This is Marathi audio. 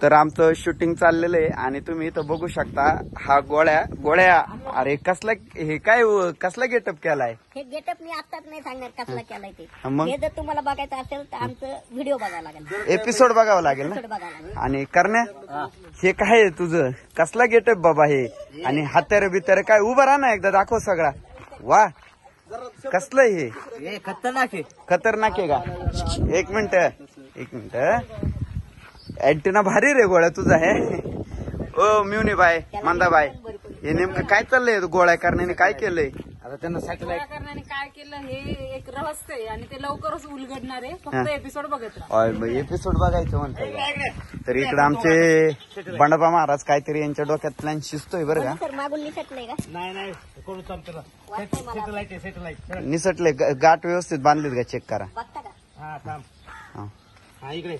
तर आमचं शूटिंग चाललेलं आहे आणि तुम्ही इथं बघू शकता हा गोळ्या अरे कसला हे काय कसला गेटअप केलाय हे गेटअप मी आताच नाही सांगणार कसला केलाय ते मग हे जर तुम्हाला बघायचं असेल तर आमचं व्हिडिओ बघावं लागेल एपिसोड बघावं लागेल ना एपिसोड बघावं लागेल आणि करण्या हे काय आहे तुझं कसला गेटअप बाबा हे आणि हात्यारे बित्यारे काय उभं राहा ना एकदा दाखव सगळा वा कसलं हे खतरनाक आहे का एक मिनिट अँटिना भारी रे गोळ्या तुझा आहे ओ म्युनी बाय मंदा बाय हे नेमकं काय चाललंय गोळ्या करण्याने काय केलंय आता त्यांना सॅटेलाइट करण्याने काय केलं हे एक रहस्य आहे आणि ते लवकरच उलगडणार आहे फक्त एपिसोड बघत राहा एपिसोड बघायचं म्हणतो तर इकडे आमचे बंडाबा महाराज काहीतरी यांच्या डोक्यात प्लॅन शिजतोय बरं का सर मागून निसटलंय का नाही करू चालतं सॅटेलाइट निसटले गाठ व्यवस्थित बांधलीत का चेक करा बघता का हा थांब हा. हा इकडे